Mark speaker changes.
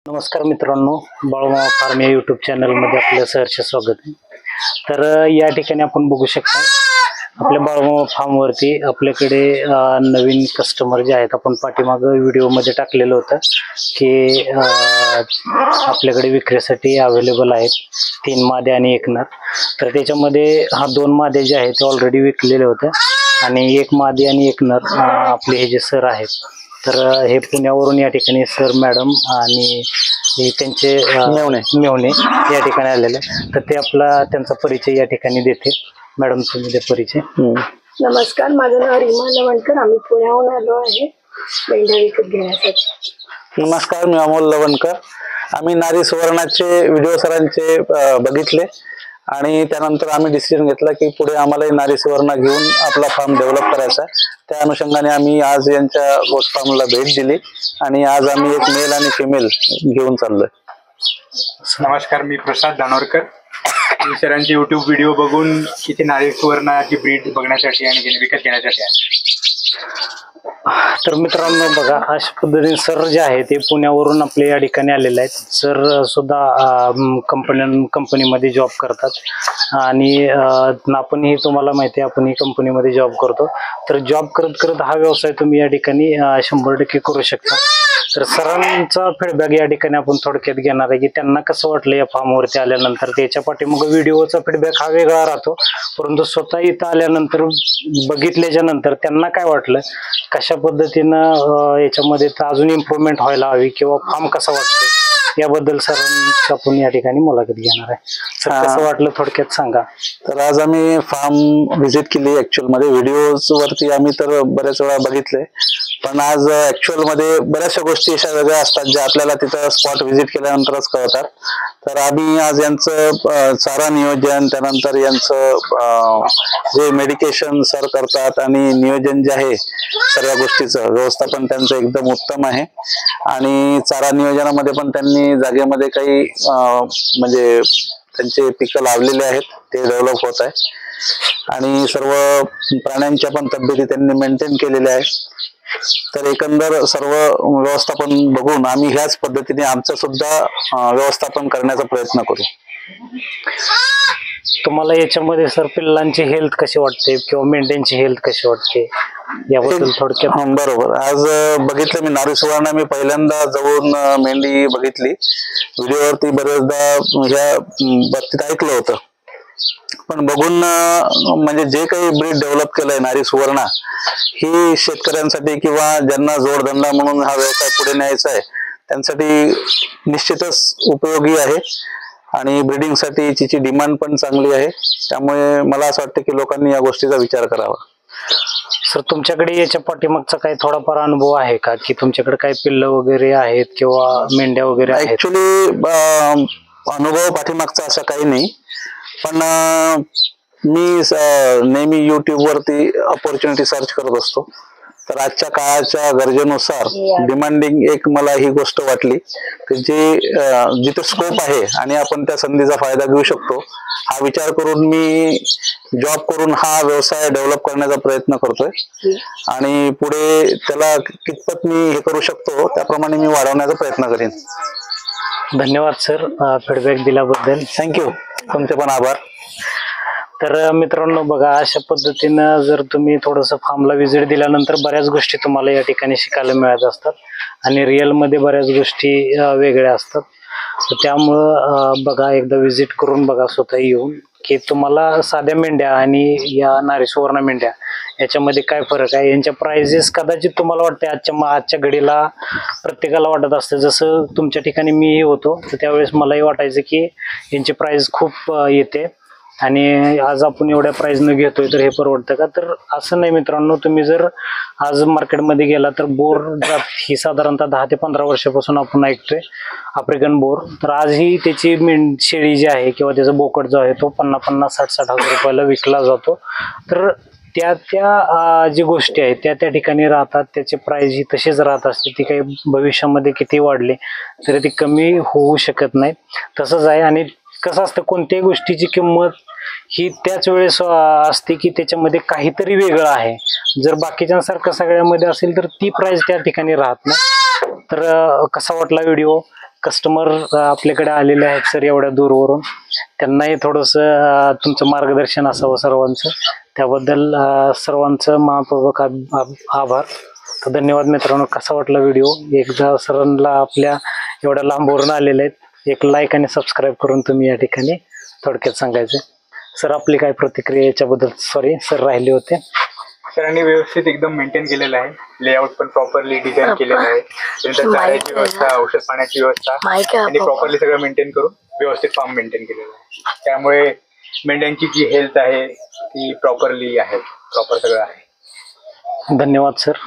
Speaker 1: नमस्कार मित्रांनो, बाळूमामा फार्म या यूट्यूब चॅनलमध्ये आपलं सहर्ष स्वागत आहे। तर या ठिकाणी आपण बघू शकता आपल्या बाळूमामा फार्मवरती आपल्याकडे नवीन कस्टमर जे आहेत, आपण पाठीमागं व्हिडिओमध्ये टाकलेलं होतं की आपल्याकडे विक्रीसाठी अवेलेबल आहेत 3 मादे आणि 1 नर। तर त्याच्यामध्ये 2 मादे जे आहेत ते ऑलरेडी विकलेले होते आणि 1 मादी आणि 1 नर आपले हे जे सर आहेत, तर हे पुण्यावरून या ठिकाणी सर मॅडम आणि हे त्यांचे मेवणे या ठिकाणी आलेले, तर ते त्यांचा परिचय या ठिकाणी देते। मॅडम तुम्ही दे परिचय।
Speaker 2: नमस्कार, माझं नाव रीमा लवणकर, आम्ही पुण्याहून आलो आहे मेंढ्या विकत घेण्यासाठी।
Speaker 3: नमस्कार, मी अमोल लवणकर। आम्ही नारी सुवर्णाचे व्हिडिओ सरांचे बघितले आणि त्यानंतर आम्ही डिसिजन घेतला की पुढे आम्हाला नारी सुवर्ण घेऊन आपला फार्म डेव्हलप करायचा। त्या अनुषंगाने आम्ही आज यांच्या गोट फार्मला भेट दिली आणि आज आम्ही एक मेल आणि फिमेल घेऊन चाललोय।
Speaker 4: नमस्कार, मी प्रसाद दानोरकर। सरांचे युट्यूब व्हिडिओ बघून इथे नारी सुवर्णाची ब्रीड बघण्यासाठी आणि विकत घेण्यासाठी आहे।
Speaker 1: तर मित्रांनो बघा, अशा पद्धतीने सर जे आहे ते पुण्यावरून आपल्या या ठिकाणी आलेले आहेत। सर सुद्धा कंपनीमध्ये जॉब करतात आणि आपणही तुम्हाला माहिती आहे आपण ही कंपनीमध्ये जॉब करतो। तर जॉब करत करत हा व्यवसाय तुम्ही या ठिकाणी 100% करू शकता। तर सरांचा फीडबॅक या ठिकाणी आपण थोडक्यात घेणार आहे की त्यांना कसं वाटलं या फार्मवरती आल्यानंतर। त्याच्या पाठीमाग व्हिडिओचा फीडबॅक हा वेगळा राहतो, परंतु स्वतः इथं आल्यानंतर बघितल्याच्या नंतर त्यांना काय वाटलं, कशा पद्धतीनं याच्यामध्ये अजून इम्प्रूव्हमेंट व्हायला हवी किंवा फार्म कसा वाटतोय याबद्दल सरांची आपण या ठिकाणी मुलाखत घेणार आहे। सर कसं वाटलं थोडक्यात सांगा।
Speaker 3: तर आज आम्ही फार्म व्हिजिट केली। ऍक्च्युअल मध्ये व्हिडिओज वरती आम्ही तर बऱ्याच वेळा बघितले, पण आज ऍक्च्युअल मध्ये बऱ्याचशा गोष्टी अशा वेगळ्या असतात ज्या आपल्याला तिथं स्पॉट व्हिजिट केल्यानंतरच कळतात। तर आम्ही आज यांचं चारा नियोजन, त्यानंतर यांचं जे मेडिकेशन सर करतात आणि नियोजन जे आहे सर्व गोष्टीचं व्यवस्थापन त्यांचं एकदम उत्तम आहे आणि चारा नियोजनामध्ये पण त्यांनी जागेमध्ये काही म्हणजे त्यांचे पिकं लावलेले आहेत, ते डेव्हलप होत आहे आणि सर्व प्राण्यांच्या पण तब्येती त्यांनी मेंटेन केलेल्या आहे। तर एकंदर सर्व व्यवस्थापन बघून आम्ही ह्याच पद्धतीने आमचं सुद्धा व्यवस्थापन करण्याचा प्रयत्न करू।
Speaker 1: तुम्हाला याच्यामध्ये सर पिल्लांची हेल्थ कशी वाटते किंवा मेंढ्यांची हेल्थ कशी वाटते याबद्दल थोडक्यात?
Speaker 3: बरोबर, आज बघितलं मी नारी सुवर्ण मी पहिल्यांदा जवळून मेंढी बघितली। व्हिडिओवरती बरेचदा ह्या बाबतीत ऐकलं होतं, पण बघून म्हणजे जे काही ब्रीड डेव्हलप केलंय नारी सुवर्ण, ही शेतकऱ्यांसाठी किंवा ज्यांना जोडधंदा म्हणून हा व्यवसाय पुढे न्यायचा आहे त्यांसाठी निश्चितच उपयोगी आहे आणि ब्रीडिंगसाठी तिची डिमांड पण चांगली आहे। त्यामुळे मला असं वाटतं की लोकांनी या गोष्टीचा विचार करावा।
Speaker 1: सर तुमच्याकडे याच्या पाठीमागचा काही थोडाफार अनुभव आहे का, की तुमच्याकडे काही पिल्लं वगैरे आहेत किंवा मेंढ्या वगैरे आहेत?
Speaker 3: ऍक्च्युली अनुभव पाठीमागचा असा काही नाही, पण मी नेहमी युट्यूब वरती अपॉर्च्युनिटी सर्च करत असतो। तर आजच्या काळाच्या गरजेनुसार डिमांडिंग एक मला ही गोष्ट वाटली की जिथे स्कोप आहे आणि आपण त्या संधीचा फायदा घेऊ शकतो, हा विचार करून मी जॉब करून हा व्यवसाय डेव्हलप करण्याचा प्रयत्न करतोय आणि पुढे त्याला कितपत मी हे करू शकतो त्याप्रमाणे मी वाढवण्याचा प्रयत्न करेन।
Speaker 1: धन्यवाद सर फीडबॅक दिल्याबद्दल।
Speaker 3: थँक्यू, तुमचे पण आभार।
Speaker 1: तर मित्रांनो बघा, अशा पद्धतीनं जर तुम्ही थोडंसं फार्मला व्हिजिट दिल्यानंतर बऱ्याच गोष्टी तुम्हाला या ठिकाणी शिकायला मिळत असतात आणि रिअलमध्ये बऱ्याच गोष्टी वेगळ्या असतात। तर त्यामुळं बघा, एकदा व्हिजिट करून बघा स्वतः येऊन की तुम्हाला साध्या मेंढ्या आणि या नारी सुवर्ण मेंढ्या याच्यामध्ये काय फरक आहे। यांच्या प्राइजेस कदाचित तुम्हाला वाटते आजच्या घडीला प्रत्येकाला वाटत असतं, जसं तुमच्या ठिकाणी मीही होतो तर त्यावेळेस मलाही वाटायचं की यांची प्राइस खूप येते आणि आज आपण एवढ्या प्राइसनं घेतोय तर हे परवडतं का? तर असं नाही मित्रांनो, तुम्ही जर आज मार्केटमध्ये गेला तर बोर जात ही साधारणतः 10 ते 15 वर्षापासून आपण ऐकतोय आफ्रिकन बोर, तर आजही त्याची शेळी जी आहे किंवा त्याचा बोकड जो आहे तो 50-50, 60-60 हजार रुपयाला विकला जातो। तर त्या जी गोष्टी आहेत त्या ठिकाणी राहतात, त्याची प्राइस ही तशीच राहत असते, ती काही भविष्यामध्ये किती वाढली तरी ती कमी होऊ शकत नाही। तसंच आहे आणि कसं असतं, कोणत्याही गोष्टीची किंमत ही त्याच वेळेस असते की त्याच्यामध्ये काहीतरी वेगळं आहे। जर बाकीच्यांसारखं सगळ्यामध्ये असेल तर ती प्राइस त्या ठिकाणी राहत नाही। तर कसा वाटला व्हिडिओ, कस्टमर आपल्याकडे आलेले आहेत सर एवढ्या दूरवरून, त्यांनाही थोडंसं तुमचं मार्गदर्शन असावं सर्वांचं, त्याबद्दल सर्वांचं मनपूर्वक आभार. तर धन्यवाद मित्रांनो. कसा वाटला व्हिडिओ? एकदा सरांना आपल्या एवढ्या लांबवरून आलेले आहेत, एक लाईक आणि सबस्क्राईब करून तुम्ही या ठिकाणी थोडक्यात सांगायचं. सर आपली काय प्रतिक्रिया याच्याबद्दल? सॉरी सर राहिले होते.
Speaker 4: सरांनी व्यवस्थित एकदम मेंटेन केलेलं आहे, लेआउट पण प्रॉपरली डिझाईन केलेलं आहे, त्यानंतर चाऱ्याची व्यवस्था, औषध पाण्याची व्यवस्था त्यांनी प्रॉपरली सगळं मेंटेन करून व्यवस्थित फार्म मेंटेन केलेलं आहे. त्यामुळे मेंढ्यांची जी हेल्थ आहे ती प्रॉपरली आहे, प्रॉपर सगळं आहे.
Speaker 1: धन्यवाद सर.